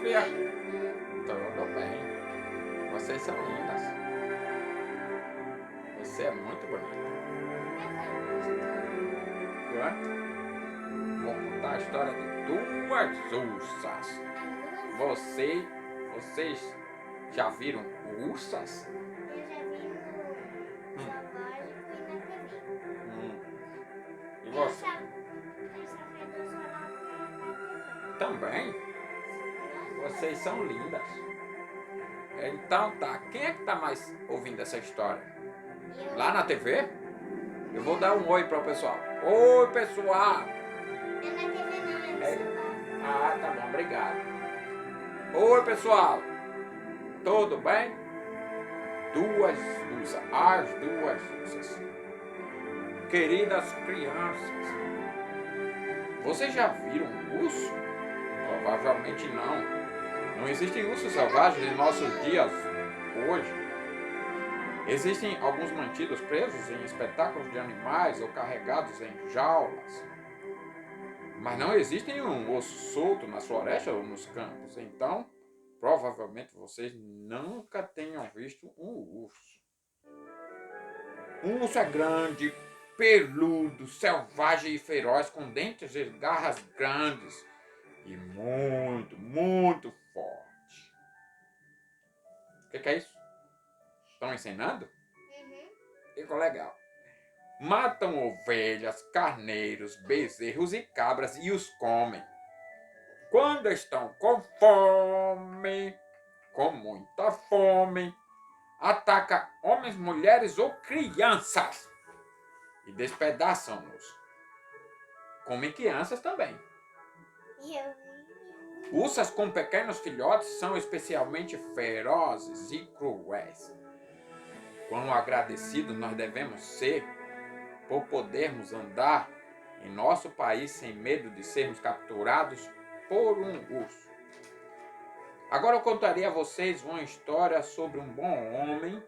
Sofia? Tudo bem. Vocês são lindas. Você é muito bonita. Quanto? Vou contar a história de duas ursas. Vocês já viram ursas? Eu já vi no zoológico e na TV. E Eu você? só vi do zoológico e na TV. Também? Vocês são lindas. Então tá, quem é que tá mais ouvindo essa história? Eu, Lá na TV? Eu vou dar um oi pro pessoal. Oi, pessoal! é na TV não, é no É. celular. Ah, tá bom, obrigado. Oi, pessoal! Tudo bem? As duas ursas. Queridas crianças, vocês já viram um urso? Provavelmente não. Não existem ursos selvagens em nossos dias hoje. Existem alguns mantidos presos em espetáculos de animais ou carregados em jaulas. Mas não existe um osso solto na floresta ou nos campos. Então, provavelmente vocês nunca tenham visto um urso. Um urso é grande, peludo, selvagem e feroz, com dentes e garras grandes e muito, muito forte. O que é isso? Estão ensinando? Ficou legal. Matam ovelhas, carneiros, bezerros e cabras e os comem. Quando estão com fome, com muita fome, ataca homens, mulheres ou crianças e despedaçam-nos. Comem crianças também. E eu vi. Ursas com pequenos filhotes são especialmente ferozes e cruéis. Quão agradecidos nós devemos ser por podermos andar em nosso país sem medo de sermos capturados por um urso. Agora eu contarei a vocês uma história sobre um bom homem,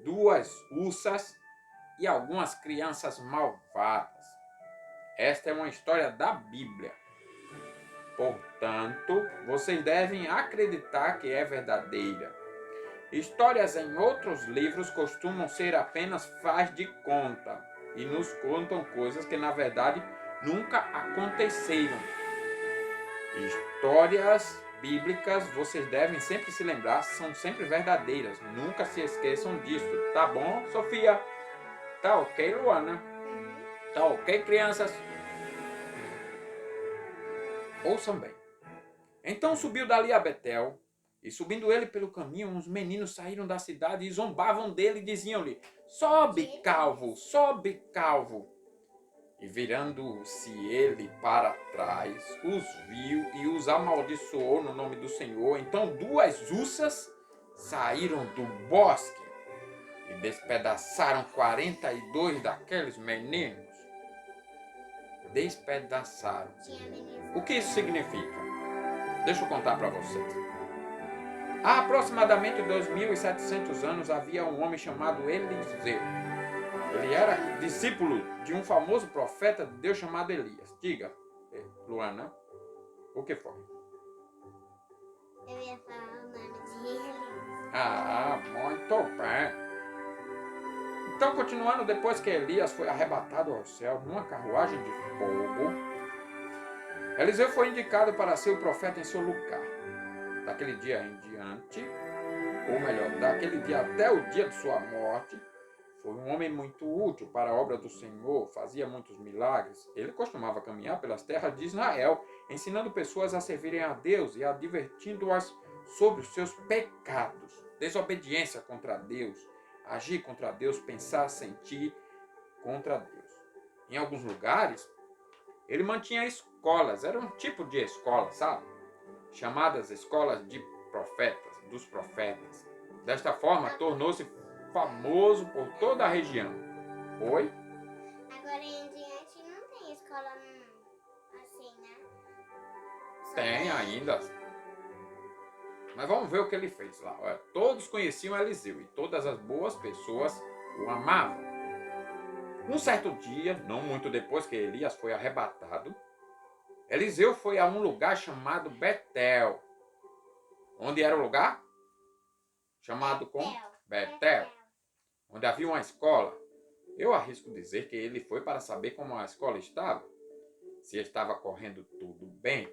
duas ursas e algumas crianças malvadas. Esta é uma história da Bíblia. Portanto, vocês devem acreditar que é verdadeira. Histórias em outros livros costumam ser apenas faz de conta e nos contam coisas que na verdade nunca aconteceram. Histórias bíblicas, vocês devem sempre se lembrar, são sempre verdadeiras. Nunca se esqueçam disso. Tá bom, Sofia? Tá ok, Luana? Tá ok, crianças? Ouçam bem. Então subiu dali a Betel, e subindo ele pelo caminho, uns meninos saíram da cidade e zombavam dele e diziam-lhe: sobe, calvo, sobe, calvo. E virando-se ele para trás, os viu e os amaldiçoou no nome do Senhor. Então duas ursas saíram do bosque e despedaçaram 42 daqueles meninos. Despedaçaram. Tinha menino. O que isso significa? Deixa eu contar para vocês. Há aproximadamente 2.700 anos havia um homem chamado Eliseu. Ele era discípulo de um famoso profeta de Deus chamado Elias. Diga, Luana, o que foi? Eu ia falar o nome dele. Ah, muito bem. Então, continuando, depois que Elias foi arrebatado ao céu numa carruagem de fogo, Eliseu foi indicado para ser o profeta em seu lugar. Daquele dia em diante, ou melhor, daquele dia até o dia de sua morte, foi um homem muito útil para a obra do Senhor, fazia muitos milagres. Ele costumava caminhar pelas terras de Israel, ensinando pessoas a servirem a Deus e advertindo-as sobre os seus pecados, desobediência contra Deus, agir contra Deus, pensar, sentir contra Deus. Em alguns lugares, ele mantinha escolas, era um tipo de escola, sabe? Chamadas escolas de profetas, dos profetas. Desta forma, tornou-se famoso por toda a região. Oi? Agora em diante não tem escola assim, né? Só Tem ainda. Mas vamos ver o que ele fez lá. Olha, todos conheciam Eliseu e todas as boas pessoas o amavam. Um certo dia, não muito depois que Elias foi arrebatado, Eliseu foi a um lugar chamado Betel. Onde era o lugar? Chamado como Betel, onde havia uma escola. Eu arrisco dizer que ele foi para saber como a escola estava, se estava correndo tudo bem.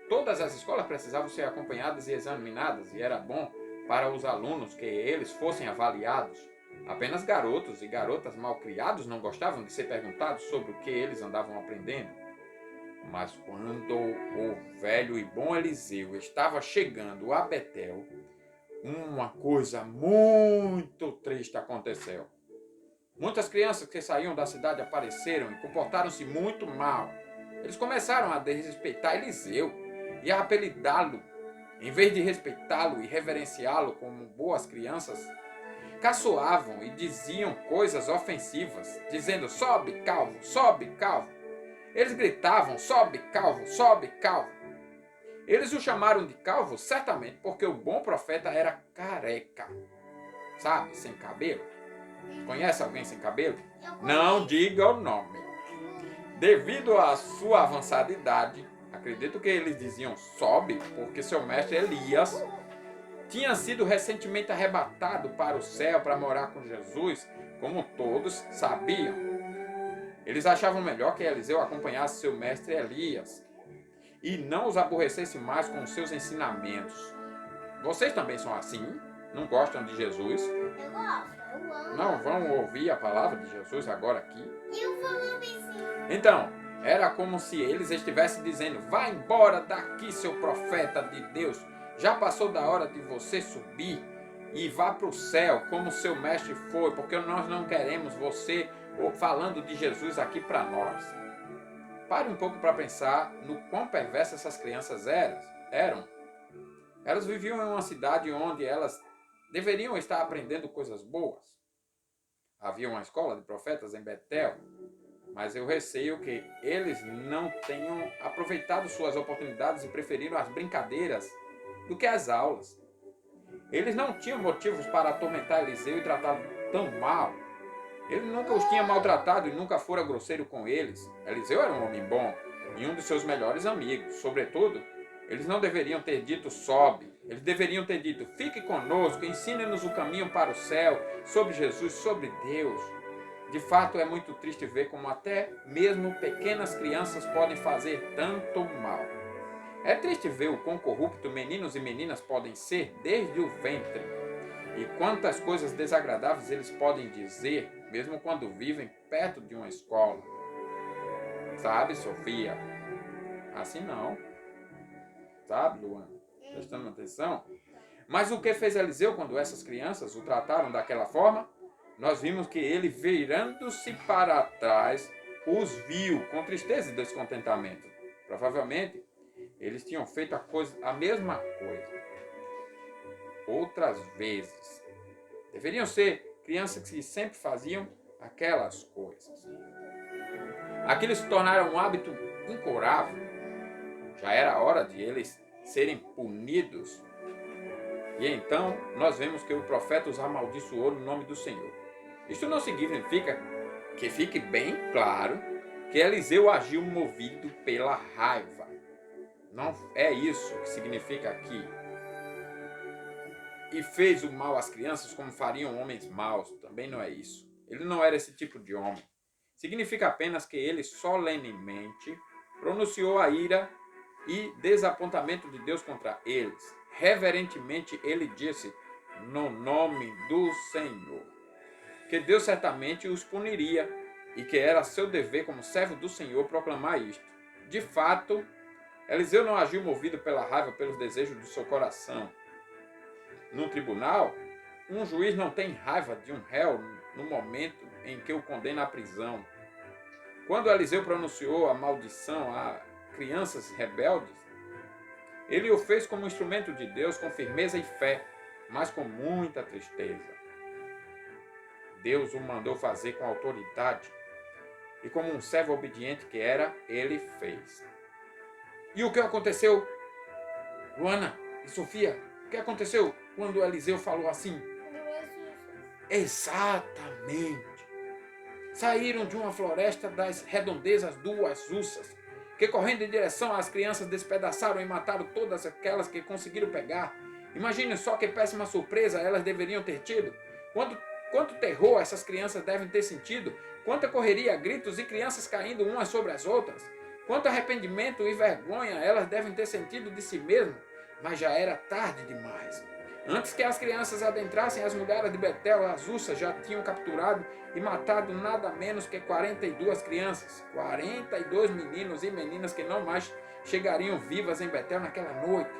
Todas as escolas precisavam ser acompanhadas e examinadas, e era bom para os alunos que eles fossem avaliados. Apenas garotos e garotas malcriados não gostavam de ser perguntados sobre o que eles andavam aprendendo. Mas quando o velho e bom Eliseu estava chegando a Betel, uma coisa muito triste aconteceu. Muitas crianças que saíam da cidade apareceram e comportaram-se muito mal. Eles começaram a desrespeitar Eliseu e a apelidá-lo. Em vez de respeitá-lo e reverenciá-lo como boas crianças, caçoavam e diziam coisas ofensivas, dizendo: sobe, calvo, sobe, calvo. Eles gritavam: sobe, calvo, sobe, calvo. Eles o chamaram de calvo certamente porque o bom profeta era careca. Sabe, sem cabelo? Conhece alguém sem cabelo? Não diga o nome. Devido à sua avançada idade, acredito que eles diziam sobe porque seu mestre Elias tinha sido recentemente arrebatado para o céu para morar com Jesus, como todos sabiam. Eles achavam melhor que Eliseu acompanhasse seu mestre Elias e não os aborrecesse mais com os seus ensinamentos. Vocês também são assim? Não gostam de Jesus? Eu gosto, eu amo. Não vão ouvir a palavra de Jesus agora aqui? Eu vou ouvir sim. Então, era como se eles estivessem dizendo: vá embora daqui, seu profeta de Deus. Já passou da hora de você subir e vá para o céu como seu mestre foi, porque nós não queremos você falando de Jesus aqui para nós. Pare um pouco para pensar no quão perversas essas crianças eram. Elas viviam em uma cidade onde elas deveriam estar aprendendo coisas boas. Havia uma escola de profetas em Betel, mas eu receio que eles não tenham aproveitado suas oportunidades e preferiram as brincadeiras do que as aulas. Eles não tinham motivos para atormentar Eliseu e tratá-lo tão mal. Ele nunca os tinha maltratado e nunca fora grosseiro com eles. Eliseu era um homem bom e um de seus melhores amigos. Sobretudo, eles não deveriam ter dito sobe. Eles deveriam ter dito: fique conosco, ensine-nos o caminho para o céu, sobre Jesus, sobre Deus. De fato, é muito triste ver como até mesmo pequenas crianças podem fazer tanto mal. É triste ver o quão corrupto meninos e meninas podem ser desde o ventre. E quantas coisas desagradáveis eles podem dizer, mesmo quando vivem perto de uma escola. Sabe, Sofia? Assim não. Sabe, Luana? Prestando atenção? Mas o que fez Eliseu quando essas crianças o trataram daquela forma? Nós vimos que ele, virando-se para trás, os viu com tristeza e descontentamento. Provavelmente, eles tinham feito a mesma coisa outras vezes. Deveriam ser crianças que sempre faziam aquelas coisas. Aquilo se tornara um hábito incurável. Já era hora de eles serem punidos. E então nós vemos que o profeta os amaldiçoou no nome do Senhor. Isto não significa, que fique bem claro, que Eliseu agiu movido pela raiva. Não é isso que significa aqui. E fez o mal às crianças como fariam homens maus. Também não é isso. Ele não era esse tipo de homem. Significa apenas que ele solenemente pronunciou a ira e desapontamento de Deus contra eles. Reverentemente ele disse: no nome do Senhor. Que Deus certamente os puniria e que era seu dever como servo do Senhor proclamar isto. De fato, Eliseu não agiu movido pela raiva, pelos desejos do seu coração. No tribunal, um juiz não tem raiva de um réu no momento em que o condena à prisão. Quando Eliseu pronunciou a maldição a crianças rebeldes, ele o fez como instrumento de Deus com firmeza e fé, mas com muita tristeza. Deus o mandou fazer com autoridade e como um servo obediente que era, ele fez. E o que aconteceu, Luana e Sofia? O que aconteceu quando Eliseu falou assim? Exatamente. Saíram de uma floresta das redondezas duas ursas. que correndo em direção às crianças despedaçaram e mataram todas aquelas que conseguiram pegar. Imagine só que péssima surpresa elas deveriam ter tido. Quanto terror essas crianças devem ter sentido. Quanta correria, gritos e crianças caindo umas sobre as outras. Quanto arrependimento e vergonha elas devem ter sentido de si mesmas. Mas já era tarde demais. Antes que as crianças adentrassem as muralhas de Betel, as ursas já tinham capturado e matado nada menos que 42 crianças. 42 meninos e meninas que não mais chegariam vivas em Betel naquela noite.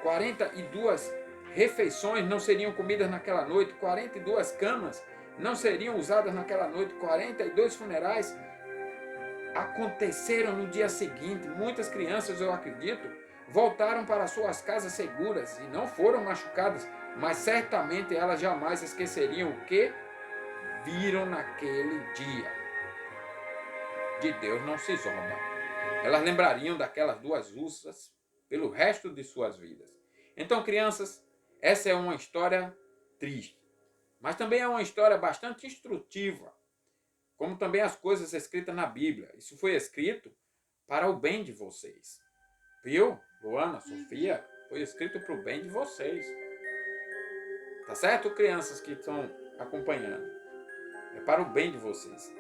42 refeições não seriam comidas naquela noite. 42 camas não seriam usadas naquela noite. 42 funerais aconteceram no dia seguinte. Muitas crianças, eu acredito, voltaram para suas casas seguras e não foram machucadas, mas certamente elas jamais esqueceriam o que viram naquele dia. De Deus não se zomba. Elas lembrariam daquelas duas ursas pelo resto de suas vidas. Então, crianças, essa é uma história triste, mas também é uma história bastante instrutiva, como também as coisas escritas na Bíblia. Isso foi escrito para o bem de vocês. Viu? Luana, Sofia, foi escrito para o bem de vocês. Tá certo, crianças que estão acompanhando? É para o bem de vocês.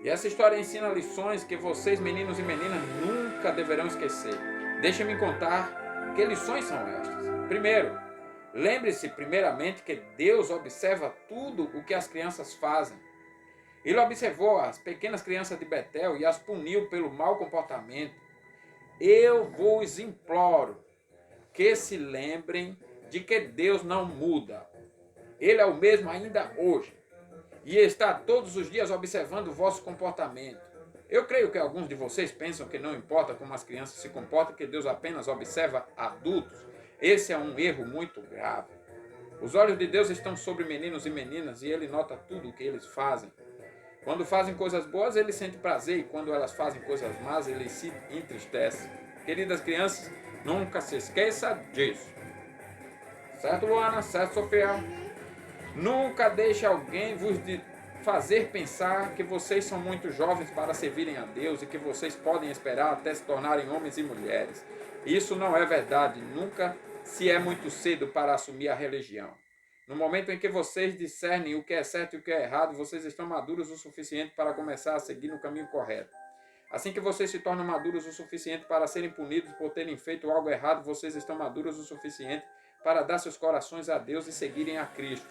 E essa história ensina lições que vocês, meninos e meninas, nunca deverão esquecer. Deixa-me contar que lições são estas. Primeiro, lembre-se primeiramente que Deus observa tudo o que as crianças fazem. Ele observou as pequenas crianças de Betel e as puniu pelo mau comportamento. Eu vos imploro que se lembrem de que Deus não muda. Ele é o mesmo ainda hoje e está todos os dias observando o vosso comportamento. Eu creio que alguns de vocês pensam que não importa como as crianças se comportam, que Deus apenas observa adultos. Esse é um erro muito grave. Os olhos de Deus estão sobre meninos e meninas e Ele nota tudo o que eles fazem. Quando fazem coisas boas, Ele sente prazer, e quando elas fazem coisas más, Ele se entristece. Queridas crianças, nunca se esqueça disso. Certo, Luana? Certo, Sofia? Nunca deixe alguém vos fazer pensar que vocês são muito jovens para servirem a Deus e que vocês podem esperar até se tornarem homens e mulheres. Isso não é verdade. Nunca se é muito cedo para assumir a religião. No momento em que vocês discernem o que é certo e o que é errado, vocês estão maduros o suficiente para começar a seguir no caminho correto. Assim que vocês se tornam maduros o suficiente para serem punidos por terem feito algo errado, vocês estão maduros o suficiente para dar seus corações a Deus e seguirem a Cristo.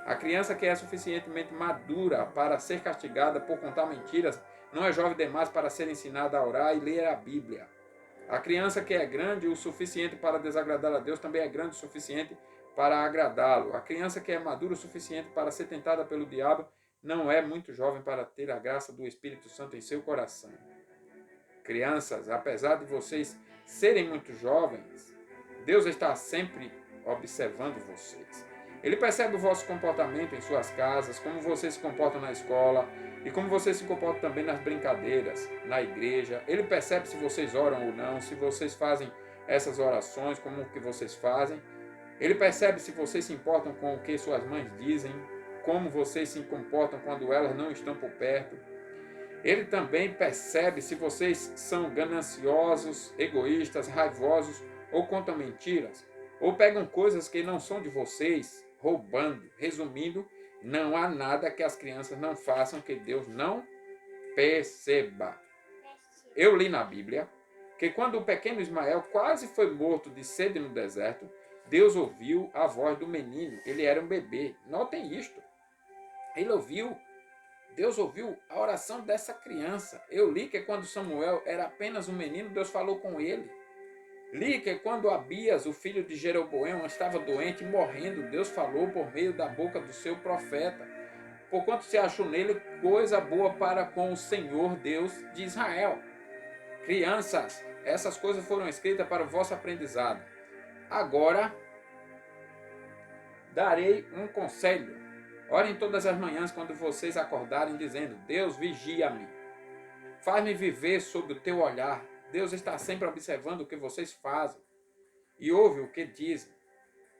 A criança que é suficientemente madura para ser castigada por contar mentiras não é jovem demais para ser ensinada a orar e ler a Bíblia. A criança que é grande o suficiente para desagradar a Deus também é grande o suficiente para agradá-lo. A criança que é madura o suficiente para ser tentada pelo diabo não é muito jovem para ter a graça do Espírito Santo em seu coração. Crianças, apesar de vocês serem muito jovens, Deus está sempre observando vocês. Ele percebe o vosso comportamento em suas casas, como vocês se comportam na escola e como vocês se comportam também nas brincadeiras, na igreja. Ele percebe se vocês oram ou não, se vocês fazem essas orações, como que vocês fazem. Ele percebe se vocês se importam com o que suas mães dizem, como vocês se comportam quando elas não estão por perto. Ele também percebe se vocês são gananciosos, egoístas, raivosos ou contam mentiras, ou pegam coisas que não são de vocês, roubando. Resumindo, não há nada que as crianças não façam que Deus não perceba. Eu li na Bíblia que quando o pequeno Ismael quase foi morto de sede no deserto, Deus ouviu a voz do menino. Ele era um bebê. Notem isto. Deus ouviu a oração dessa criança. Eu li que quando Samuel era apenas um menino, Deus falou com ele. Li que quando Abias, o filho de Jeroboão, estava doente e morrendo, Deus falou por meio da boca do seu profeta. Porquanto se achou nele coisa boa para com o Senhor Deus de Israel. Crianças, essas coisas foram escritas para o vosso aprendizado. Agora, darei um conselho. Orem todas as manhãs quando vocês acordarem, dizendo: Deus, vigia-me. Faz-me viver sob o teu olhar. Deus está sempre observando o que vocês fazem e ouve o que dizem.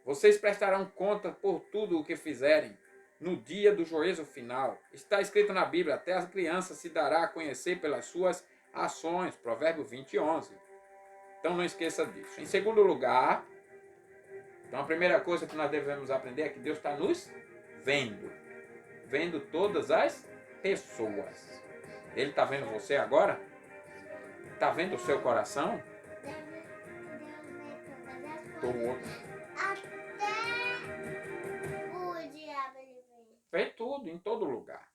Vocês prestarão conta por tudo o que fizerem no dia do juízo final. Está escrito na Bíblia: até a criança se dará a conhecer pelas suas ações, Provérbios 20:11. Então não esqueça disso. Em segundo lugar, então a primeira coisa que nós devemos aprender é que Deus está nos vendo. Vendo todas as pessoas. Ele está vendo você agora? Está vendo o seu coração? Deus vê todas as Todo. coisas. Até o diabo ele vê. Vê tudo, em todo lugar.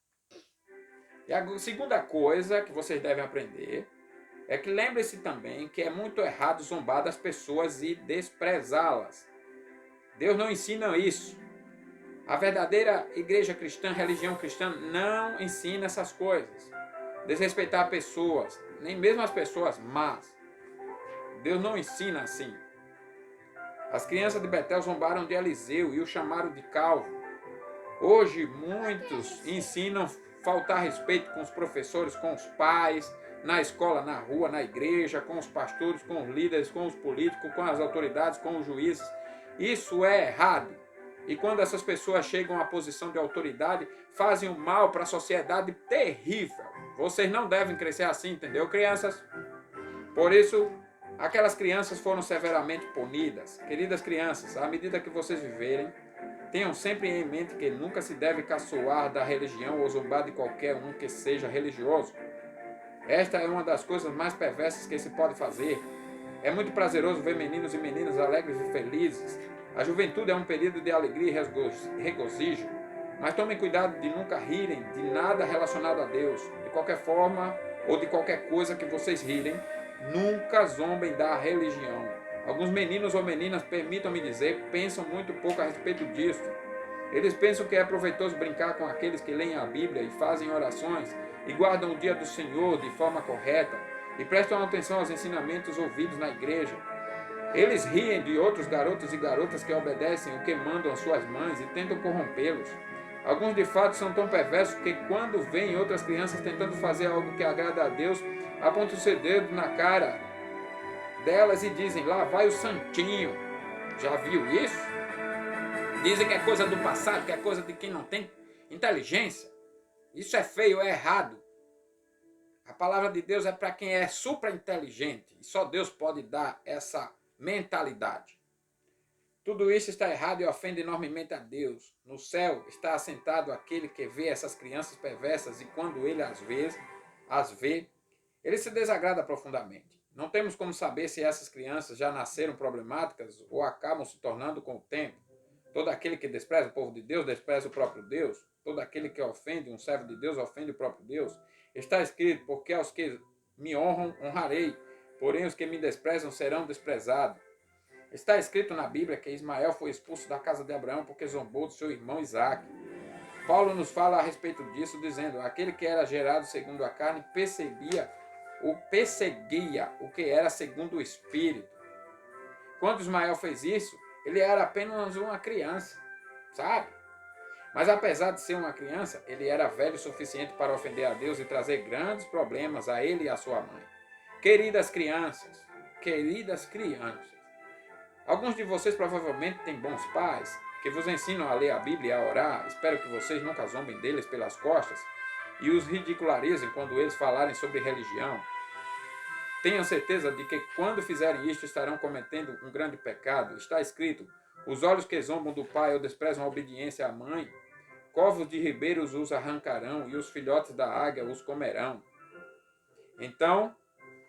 E a segunda coisa que vocês devem aprender é que lembre-se também que é muito errado zombar das pessoas e desprezá-las. Deus não ensina isso. A verdadeira igreja cristã, religião cristã, não ensina essas coisas. Desrespeitar pessoas, nem mesmo as pessoas más. Deus não ensina assim. As crianças de Betel zombaram de Eliseu e o chamaram de calvo. Hoje, muitos ensinam faltar respeito com os professores, com os pais, na escola, na rua, na igreja, com os pastores, com os líderes, com os políticos, com as autoridades, com os juízes. Isso é errado. E quando essas pessoas chegam à posição de autoridade, fazem um mal para a sociedade terrível. Vocês não devem crescer assim, entendeu, crianças? Por isso, aquelas crianças foram severamente punidas. Queridas crianças, à medida que vocês viverem, tenham sempre em mente que nunca se deve caçoar da religião ou zombar de qualquer um que seja religioso. Esta é uma das coisas mais perversas que se pode fazer. É muito prazeroso ver meninos e meninas alegres e felizes. A juventude é um período de alegria e regozijo. Mas tomem cuidado de nunca rirem de nada relacionado a Deus. De qualquer forma ou de qualquer coisa que vocês rirem, nunca zombem da religião. Alguns meninos ou meninas, permitam-me dizer, pensam muito pouco a respeito disso. Eles pensam que é proveitoso brincar com aqueles que leem a Bíblia e fazem orações e guardam o dia do Senhor de forma correta e prestam atenção aos ensinamentos ouvidos na igreja. Eles riem de outros garotos e garotas que obedecem o que mandam as suas mães e tentam corrompê-los. Alguns de fato são tão perversos que quando veem outras crianças tentando fazer algo que agrada a Deus, apontam o seu dedo na cara delas e dizem, lá vai o santinho. Já viu isso? Dizem que é coisa do passado, que é coisa de quem não tem inteligência. Isso é feio, é errado. A palavra de Deus é para quem é supra-inteligente. E só Deus pode dar essa mentalidade. Tudo isso está errado e ofende enormemente a Deus. No céu está assentado aquele que vê essas crianças perversas e quando ele as vê, ele se desagrada profundamente. Não temos como saber se essas crianças já nasceram problemáticas ou acabam se tornando com o tempo. Todo aquele que despreza o povo de Deus, despreza o próprio Deus. Todo aquele que ofende um servo de Deus, ofende o próprio Deus. Está escrito, porque aos que me honram, honrarei, porém os que me desprezam serão desprezados. Está escrito na Bíblia que Ismael foi expulso da casa de Abraão porque zombou do seu irmão Isaque. Paulo nos fala a respeito disso, dizendo, aquele que era gerado segundo a carne perseguia o que era segundo o Espírito. Quando Ismael fez isso, ele era apenas uma criança, sabe? Mas apesar de ser uma criança, ele era velho o suficiente para ofender a Deus e trazer grandes problemas a ele e a sua mãe. Queridas crianças, alguns de vocês provavelmente têm bons pais que vos ensinam a ler a Bíblia e a orar. Espero que vocês nunca zombem deles pelas costas e os ridicularizem quando eles falarem sobre religião. Tenham certeza de que quando fizerem isto estarão cometendo um grande pecado. Está escrito, os olhos que zombam do pai ou desprezam a obediência à mãe, covos de ribeiros os arrancarão e os filhotes da águia os comerão. Então,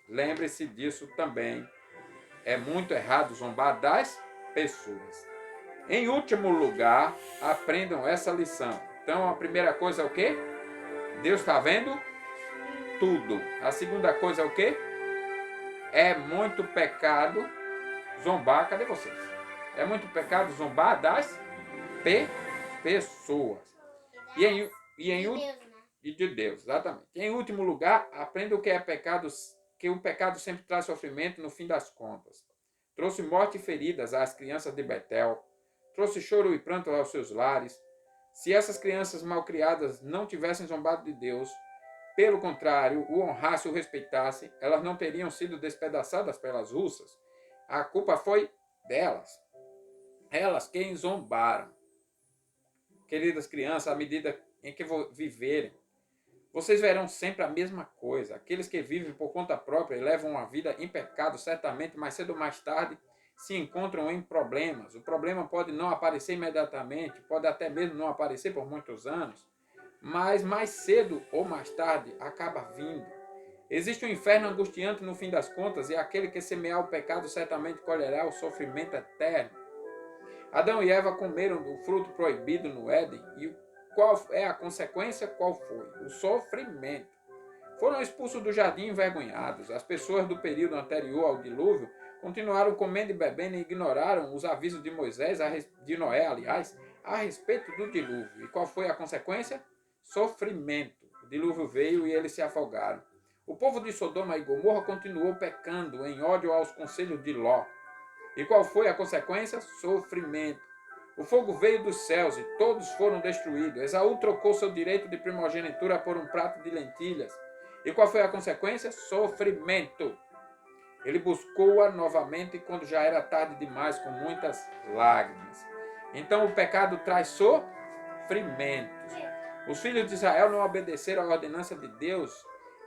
lembre-se disso também. É muito errado zombar das pessoas. Em último lugar, aprendam essa lição. Então, a primeira coisa é o quê? Deus está vendo tudo. A segunda coisa é o quê? É muito pecado zombar. Cadê vocês? É muito pecado zombar das pessoas. E de Deus, exatamente. E em último lugar, aprenda o que é pecado, que o pecado sempre traz sofrimento no fim das contas. Trouxe morte e feridas às crianças de Betel. Trouxe choro e pranto aos seus lares. Se essas crianças malcriadas não tivessem zombado de Deus, pelo contrário, o honrasse e o respeitasse, elas não teriam sido despedaçadas pelas russas. A culpa foi delas. Elas quem zombaram. Queridas crianças, à medida em que viverem, Vocês verão sempre a mesma coisa. Aqueles que vivem por conta própria e levam uma vida em pecado, certamente, mais cedo ou mais tarde, se encontram em problemas. O problema pode não aparecer imediatamente, pode até mesmo não aparecer por muitos anos, mas mais cedo ou mais tarde acaba vindo. Existe um inferno angustiante no fim das contas, e aquele que semear o pecado certamente colherá o sofrimento eterno. Adão e Eva comeram do fruto proibido no Éden, e qual é a consequência? Qual foi? O sofrimento. Foram expulsos do jardim envergonhados. As pessoas do período anterior ao dilúvio continuaram comendo e bebendo e ignoraram os avisos de Moisés, de Noé, aliás, a respeito do dilúvio. E qual foi a consequência? Sofrimento. O dilúvio veio e eles se afogaram. O povo de Sodoma e Gomorra continuou pecando em ódio aos conselhos de Ló. E qual foi a consequência? Sofrimento. O fogo veio dos céus e todos foram destruídos. Esaú trocou seu direito de primogenitura por um prato de lentilhas. E qual foi a consequência? Sofrimento. Ele buscou-a novamente quando já era tarde demais, com muitas lágrimas. Então o pecado traz sofrimento. Os filhos de Israel não obedeceram à ordenança de Deus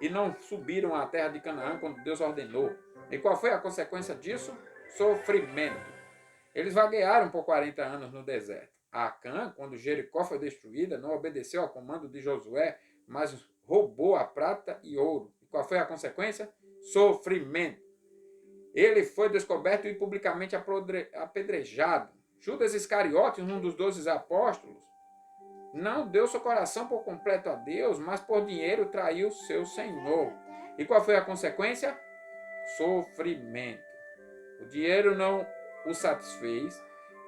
e não subiram à terra de Canaã quando Deus ordenou. E qual foi a consequência disso? Sofrimento. Eles vaguearam por 40 anos no deserto. Acã, quando Jericó foi destruída, não obedeceu ao comando de Josué, mas roubou a prata e ouro. E qual foi a consequência? Sofrimento. Ele foi descoberto e publicamente apedrejado. Judas Iscariotes, um dos 12 apóstolos, não deu seu coração por completo a Deus, mas por dinheiro traiu seu Senhor. E qual foi a consequência? Sofrimento. O dinheiro não o satisfez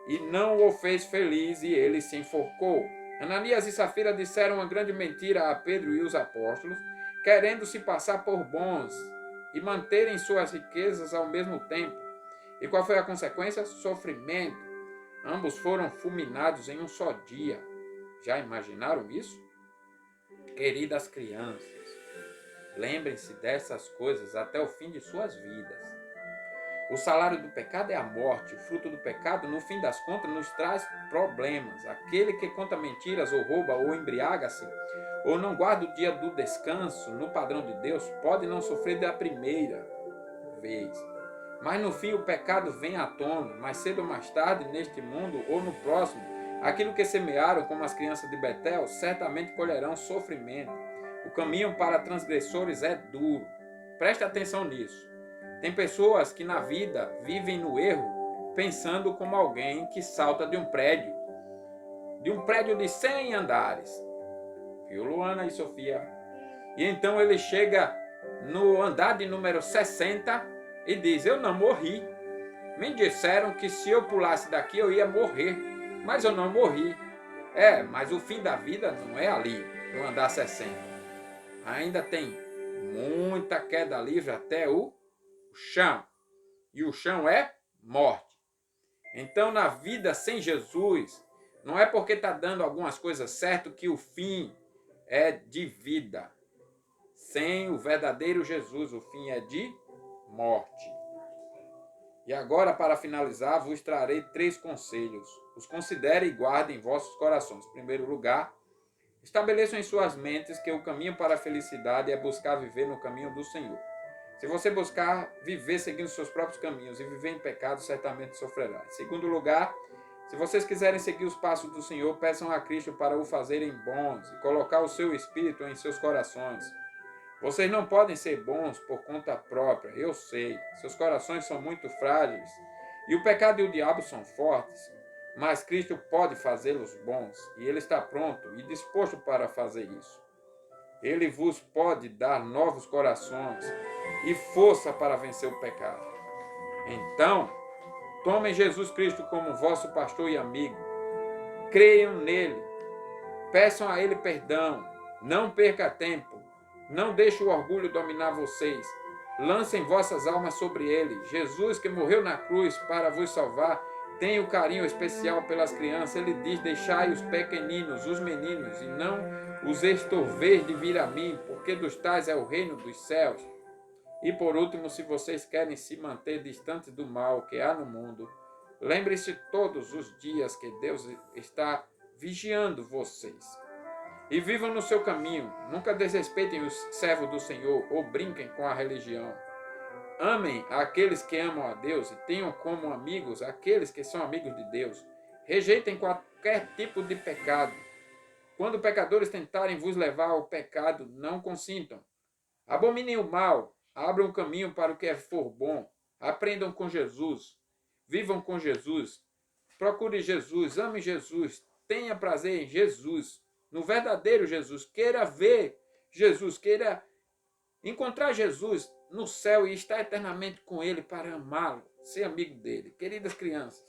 e não o fez feliz, e ele se enforcou. Ananias e Safira disseram uma grande mentira a Pedro e os apóstolos, querendo se passar por bons e manterem suas riquezas ao mesmo tempo. E qual foi a consequência? Sofrimento. Ambos foram fulminados em um só dia. Já imaginaram isso? Queridas crianças, lembrem-se dessas coisas até o fim de suas vidas. O salário do pecado é a morte. O fruto do pecado, no fim das contas, nos traz problemas. Aquele que conta mentiras, ou rouba, ou embriaga-se, ou não guarda o dia do descanso no padrão de Deus, pode não sofrer da primeira vez. Mas no fim o pecado vem à tona, mais cedo ou mais tarde, neste mundo ou no próximo. Aquilo que semearam, como as crianças de Betel, certamente colherão sofrimento. O caminho para transgressores é duro. Preste atenção nisso. Tem pessoas que na vida vivem no erro, pensando como alguém que salta de um prédio de 100 andares. Viu, Luana e Sofia? E então ele chega no andar de número 60 e diz: eu não morri. Me disseram que se eu pulasse daqui eu ia morrer, mas eu não morri. Mas o fim da vida não é ali, no andar 60. Ainda tem muita queda livre até o chão. E o chão é morte. Então, na vida sem Jesus, não é porque está dando algumas coisas certas que o fim é de vida. Sem o verdadeiro Jesus, o fim é de morte. E agora, para finalizar, vos trarei 3 conselhos. Os considerem e guardem em vossos corações. Em primeiro lugar, estabeleçam em suas mentes que o caminho para a felicidade é buscar viver no caminho do Senhor. Se você buscar viver seguindo seus próprios caminhos e viver em pecado, certamente sofrerá. Em segundo lugar, se vocês quiserem seguir os passos do Senhor, peçam a Cristo para o fazerem bons e colocar o seu Espírito em seus corações. Vocês não podem ser bons por conta própria, eu sei. Seus corações são muito frágeis e o pecado e o diabo são fortes, mas Cristo pode fazê-los bons e Ele está pronto e disposto para fazer isso. Ele vos pode dar novos corações e força para vencer o pecado. Então, tomem Jesus Cristo como vosso pastor e amigo. Creiam nele. Peçam a ele perdão. Não perca tempo. Não deixe o orgulho dominar vocês. Lancem vossas almas sobre ele. Jesus, que morreu na cruz para vos salvar, tem um carinho especial pelas crianças. Ele diz: deixai os pequeninos, os meninos, e não os estorveis de vir a mim, porque dos tais é o reino dos céus. E por último, se vocês querem se manter distantes do mal que há no mundo, lembre-se todos os dias que Deus está vigiando vocês. e vivam no seu caminho. Nunca desrespeitem os servos do Senhor ou brinquem com a religião. Amem aqueles que amam a Deus e tenham como amigos aqueles que são amigos de Deus. Rejeitem qualquer tipo de pecado. Quando pecadores tentarem vos levar ao pecado, não consintam. Abominem o mal, abram caminho para o que for bom. Aprendam com Jesus, vivam com Jesus. Procure Jesus, ame Jesus, tenha prazer em Jesus, no verdadeiro Jesus. Queira ver Jesus, queira encontrar Jesus no céu e estar eternamente com Ele para amá-lo, ser amigo dele. Queridas crianças,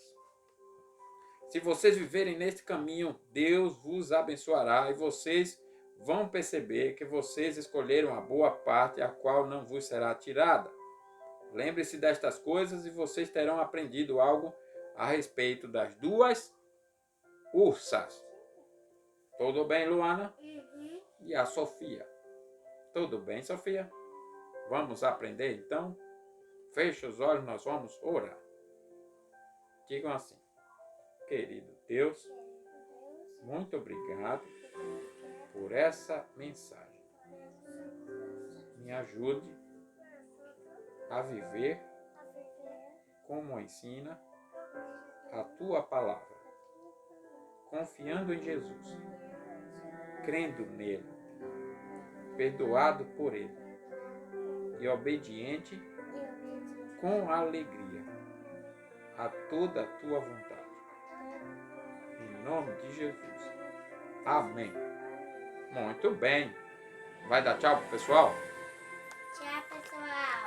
se vocês viverem neste caminho, Deus vos abençoará e vocês vão perceber que vocês escolheram a boa parte, a qual não vos será tirada. Lembre-se destas coisas e vocês terão aprendido algo a respeito das duas ursas. Tudo bem, Luana? Uhum. E a Sofia? Tudo bem, Sofia? Vamos aprender então? Feche os olhos, nós vamos orar. Digam assim: querido Deus, muito obrigado por essa mensagem. Me ajude a viver como ensina a tua palavra, confiando em Jesus, crendo nele, perdoado por ele e obediente com alegria a toda a tua vontade. Em nome de Jesus. Amém. Muito bem. Vai dar tchau pro pessoal? Tchau, pessoal.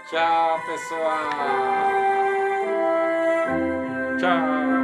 Tchau, pessoal. Tchau.